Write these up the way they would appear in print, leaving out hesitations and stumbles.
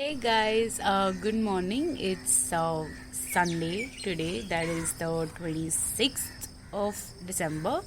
Hey guys, good morning. It's Sunday today, that is the 26th of December.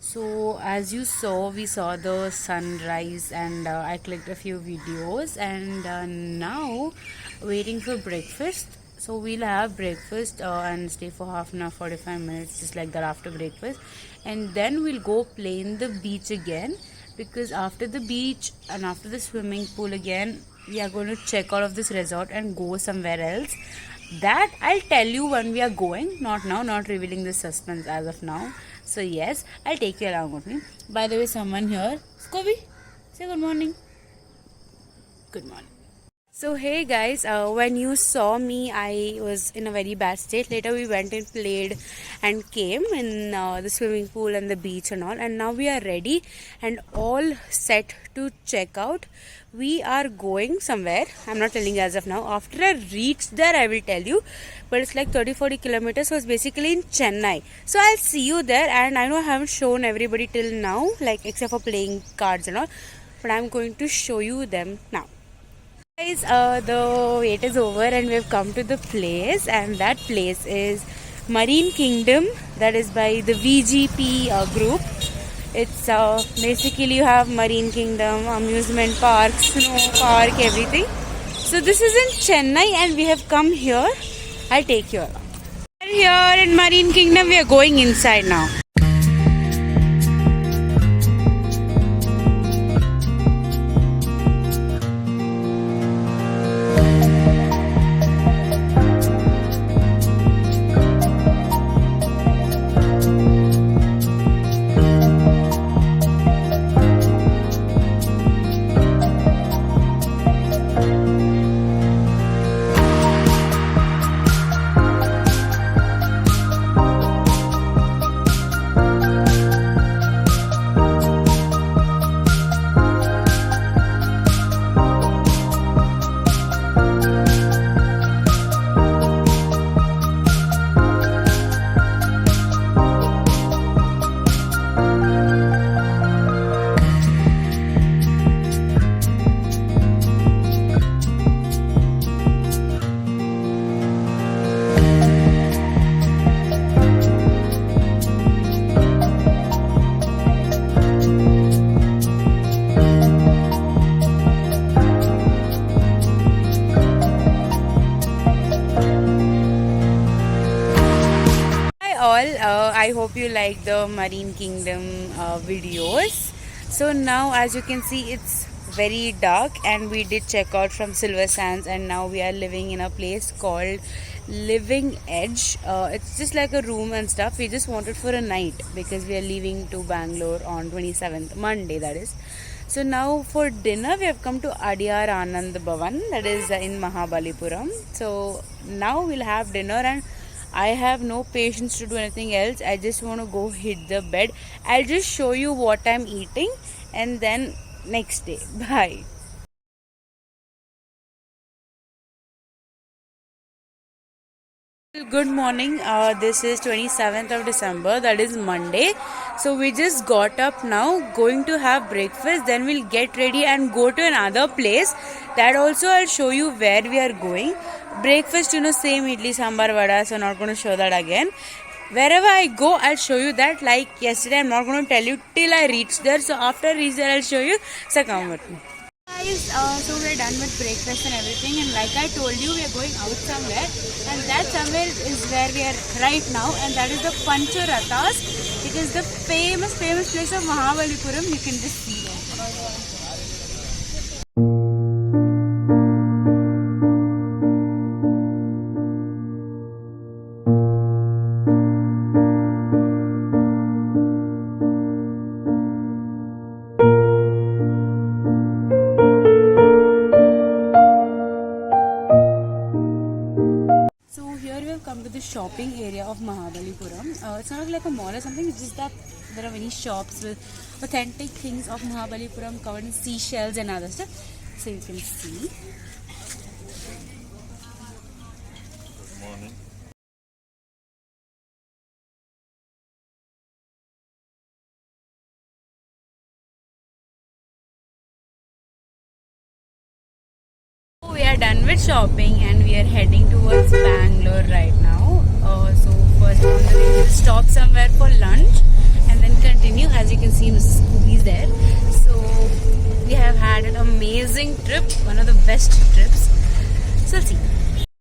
So, as you saw, we saw the sunrise and I clicked a few videos, and now waiting for breakfast. So, we'll have breakfast and stay for half an hour, 45 minutes, just like that after breakfast, and then we'll go play in the beach again because after the beach and after the swimming pool again we are going to check out of this resort and go somewhere else. That I'll tell you when we are going, not now, not revealing the suspense as of now. So yes, I'll take you along with me. By the way, someone here, Scooby, say good morning. Good morning. So hey guys, when you saw me, I was in a very bad state. Later we went and played and came in the swimming pool and the beach and all. And now we are ready and all set to check out. We are going somewhere. I'm not telling you as of now. After I reach there, I will tell you. But it's like 30-40 kilometers. So it's basically in Chennai. So I'll see you there. And I know I haven't shown everybody till now, like except for playing cards and all. But I'm going to show you them now. Guys, the wait is over and we've come to the place, and that place is Marine Kingdom, that is by the VGP group. It's basically you have Marine Kingdom, amusement park, snow park, everything. So this is in Chennai and we have come here. I'll take you along. We are here in Marine Kingdom. We are going inside now. All, I hope you like the Marine Kingdom videos. So now as you can see, it's very dark and we did check out from Silver Sands, and now we are living in a place called Living Edge. It's just like a room and stuff. We just wanted for a night because we are leaving to Bangalore on 27th, Monday that is. So now for dinner we have come to Adyar Anand Bhavan, that is in Mahabalipuram. So now we'll have dinner, and I have no patience to do anything else. I just want to go hit the bed. I'll just show you what I'm eating and then next day. Bye. Good morning. This is 27th of December. That is Monday. So we just got up now, going to have breakfast. Then we'll get ready and go to another place. That also I'll show you where we are going. Breakfast, same idli, sambar, vada. So not going to show that again. Wherever I go, I'll show you that. Like yesterday, I'm not going to tell you till I reach there. So after I reach there, I'll show you. So come with me. Guys, so we're done with breakfast and everything, and like I told you, we are going out somewhere, and that somewhere is where we are right now, and that is the Pancharathas. It is the famous place of Mahabalipuram. You can just see there. So here we have come to the shopping area of Mahabalipuram. It's not like a mall or something. It's just that there are many shops with authentic things of Mahabalipuram covered in seashells and other stuff. So you can see. We are are done with shopping and we are heading towards Bangalore right now. So first on the way we'll stop somewhere for lunch and then continue. As you can see, Mrs. Scooby is there. So we have had an amazing trip, one of the best trips. So let's see.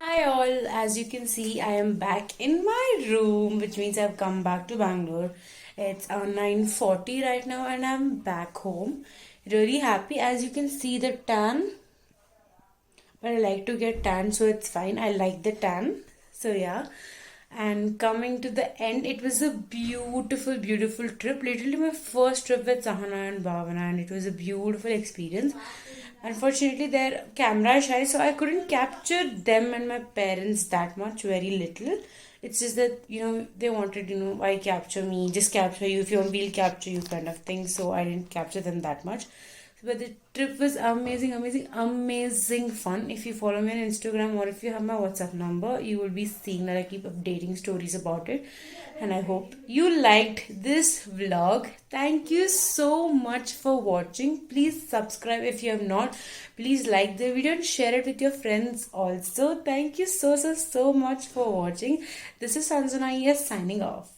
Hi all, as you can see, I am back in my room, which means I've come back to Bangalore. It's 9:40 right now and I'm back home. Really happy. As you can see the tan, but I like to get tan, so it's fine. I like the tan. So yeah. And coming to the end, it was a beautiful, beautiful trip. Literally my first trip with Sahana and Bhavana, and it was a beautiful experience. Unfortunately, they're camera shy, so I couldn't capture them and my parents that much, very little. It's just that, they wanted, why capture me? Just capture you. If you want, we'll capture you, kind of thing. So I didn't capture them that much. But the trip was amazing, amazing, amazing fun. If you follow me on Instagram or if you have my WhatsApp number, you will be seeing that I keep updating stories about it. And I hope you liked this vlog. Thank you so much for watching. Please subscribe if you have not. Please like the video and share it with your friends also. Thank you so much for watching. This is Sanjana signing off.